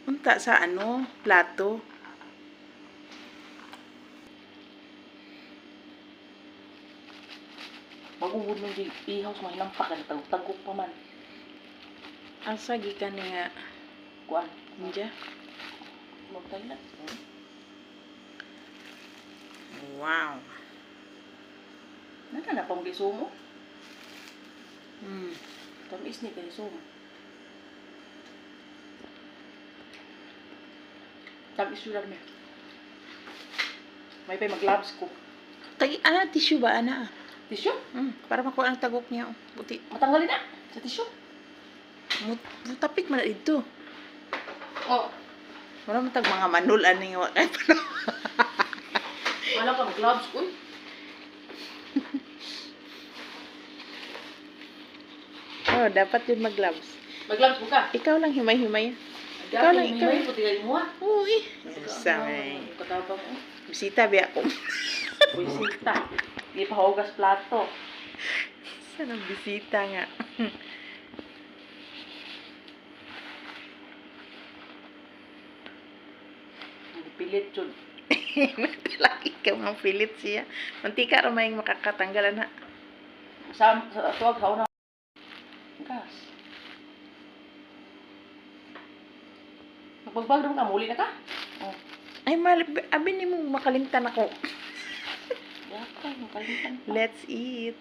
Unta sa ano, plato. Magugod nung ihaw sa mahinampak na tagok pa man. Asa gikan ni nga Kuan. India? Magtay na. Wow. Nana na pang gisumo. Mm. Tamis ni gisumo. Tamis sudah niya. May pa mag-gloves ko. Ana tissue ba ana? Tissue? Para makuha ang tagok niya. Buti. Matanggalin na sa tissue. Mutapik man dito. Oh. Wala man tag mga manul ani nga ay Wala ka mag-gloves ko. Oh, dapat yun mag-gloves. Mag-gloves mo ka. Ikaw lang himay-himay. Ikaw lang, ikaw. May putigay mo ha. Uy. Samay. Katapang mo. Bisita biya ko. Bisita. Hindi pa hugas plato. Saan ang bisita nga? Pilit yun. Lagi ka mga pilit siya. Mantika ra may makakatanggalan ha. Sa tuwag sa una. Gas. Magbagbag naman ka, muli na ka? Oh. Ay, abi ni mo makalimtan ako. Yakay, makalimutan pa. Let's eat.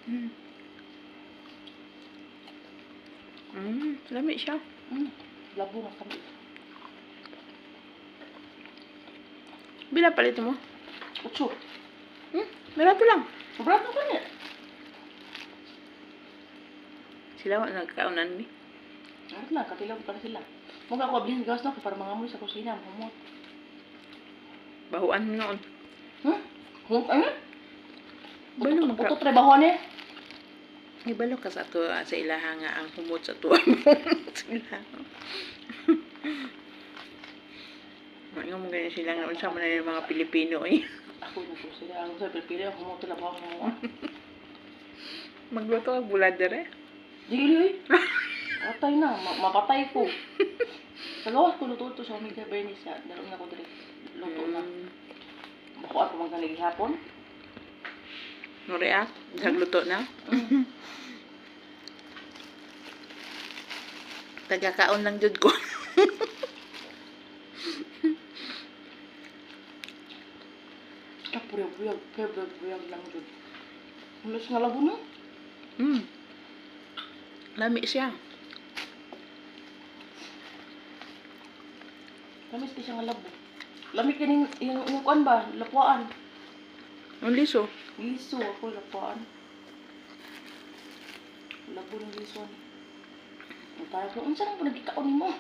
Lami siya. Labo na kami. Bila palit mo? Utso. Barato lang. Barato ka niya. Sila wala nagkaunan ni. Ano na, katilaw pa na sila. Mung ako ablihan gawas na, para mga amoy sa kusina, humot. Bahuan mo noon. Humot, ano? Balo Puto trabaho ni. Ibalo ka sa to sa ilaha nga ang humot sa tuwa mo. Sila. Mga mo ganyan sila nga unsa man na yung mga Pilipino eh. Ako na to sila. Ako sa Pilipino, humot trabaho mo. Magluto ka bulad dere. Dili. Patay na, mapatay ko. Sa gawas ko luto to sa Omega Bernice. Dalo na ko dire. Luto na. Bako ako magkalig hapon. No react, nagluto na. Taga-kaon lang jud ko. Kapuyag lang jud. Ulos nga labo na. Lami siya. Lamis ka siya nga labo. Lamig ka yung kuan ba? Lapuan. Ang liso. Liso ako, lapuan. Labo ng liso. Ang tayo ko, unsa nang pinagkikaon mo?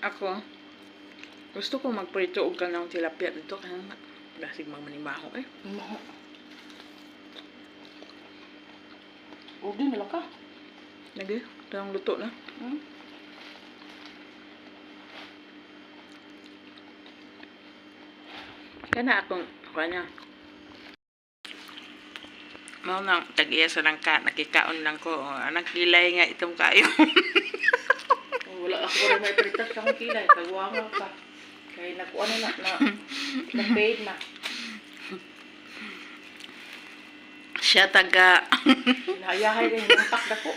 Ako, gusto ko magprito og kanang tilapia dito kaya nga lasig magmanimaho eh. Udi na lang ka. Lagi, tayong luto na. Kana akong kanya. Mao nang tag-iya sa lang ka, nakikaon lang ko. Anak kilay nga itong kayo. Wala ako rin may pritas kang kilay. Tagwangal ka. Kaya nakuha na na-paid na. Siya taga... Nahayahay rin yung takda ko.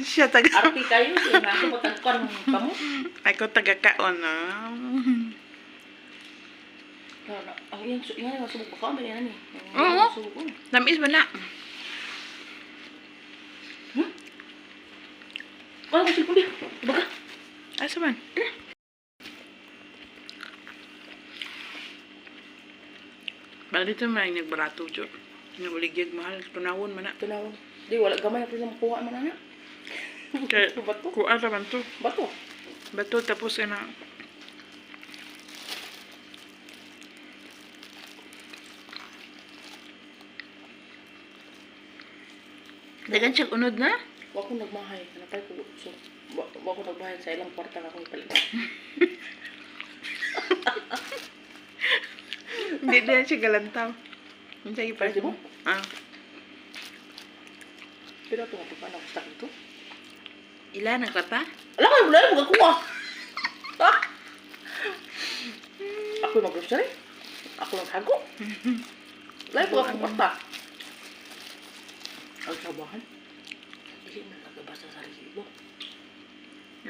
Siya taga... Arti kayo. Nasa mo tagkuhan kamo. Ako taga kaon. Yan yung subok pa ka. Yan ni. Oo. Namis ba na? Wala ko silpon din. Baga. Asa man? Bala dito man yung nagbarato, Jo. Nabuligyag mahal. Tunawon man na. Tunawon. Di, wala gamay na pwede makuha man na. Kaya, Bato. kuha ra man to. Bato. Bato tapos na. Dagan siyang unod na? Wa ko nagmahay. Napay ko. So, wa ko nagmahay sa ilang kwarta na akong ipalit. Hindi na siya galantaw. Hindi siya Pwede ipalit mo? Ah. Pero ito nga pagpano ako stuck dito. Ilan ang kata? Alam ka, wala na ako ah. Ah! Ako yung mag-grocery. Ako naghago. Wala po akong kwarta. Ang trabahan. Hindi man nagabasa sa resibo.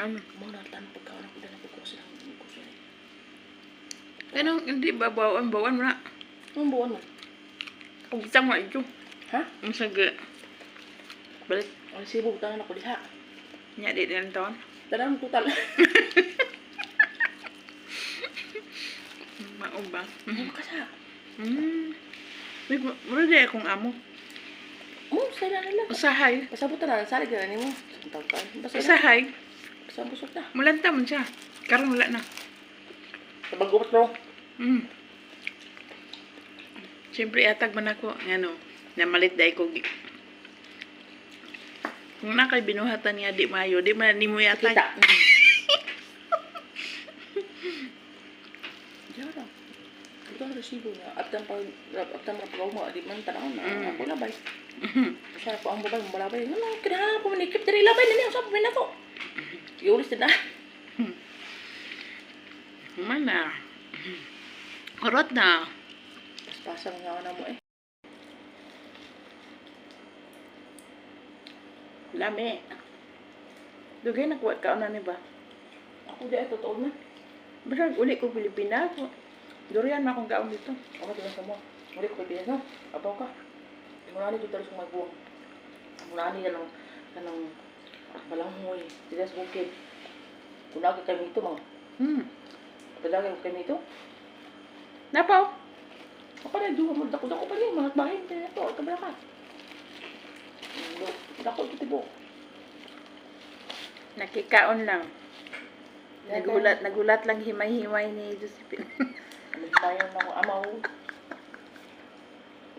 Ano? Mga natanong pagkaon ako na ko sila ng grocery. Ano, hindi ba bawan mo na? Anong buwan mo? Kung isang nga ito. Ha? Ang saga. Balik. Ang resibo, tangan ako diha. Nya, di din taon. Tanang total. Maubang. Ano ka sa? Wait, mura di akong amo. Sila nila. Usahay. Pasabutan na, salig na ni mo. Basta na. Usahay. Pasabusok na. Mulanta man siya. Karon wala na. Sa bagot mo. Siyempre, atag man ako. Ano, namalit dahi ko. Kung na kay binuhatan niya, di mayo. Di man ni mo yatag. Kita. Diyan lang. Ito ang resibo na. Aptan mapagaw mo. Di man tanaw na. Ako labay. Siya po ang babay mong balabay. Ano, kinahanap ko manikip. Dari labay na niya. Sabi mo na to. Iulis din na. Mana? Kurot na. Paspasang nga na mo eh. Lami. Dugay na kuwat ka na ni ba? Ako di ay totoo na. Basta uli ko Pilipina ako. Durian na akong kaon dito. Ako tingnan sa mo. Muli ko pipinas no. Abaw ka. Muna ni dito rin sa magbuwang. Muna ni na ng balanghoy. Sila sa bukid. Kunagi kami ito mga. Palagi kami ito. Napaw. Ako na juga mo. Dako pa rin. Mga bahin. Ito. Kabala ka. Dako ito tibo. Nakikaon lang. Nagulat lang himay-himay ni Josephine. Himayon na ako amaw.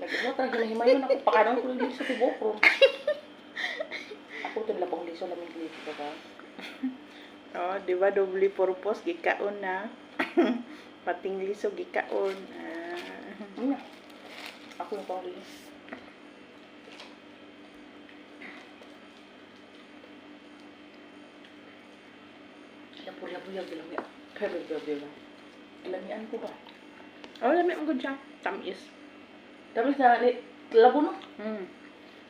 Nagkakot lang himayon ako. Pakanong ko dito sa tibo ko. Ako ito lapang liso namin dito ba? Oh, di ba doble purpose gikaon na. Pating liso gikaon. Ako yung pang liso. Napurya-purya bilang ya. Kaya bilang. Ilamian ko ba? Oh, lami ang good siya. Tamis. Tapos na, labo no?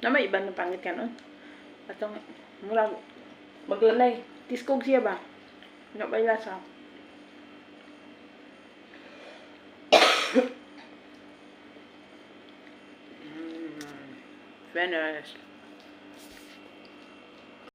Na may ibang pangit ka nun. Atong, mura, Maglanay. tiskog siya ba? Nga ba yung lasa? Finished.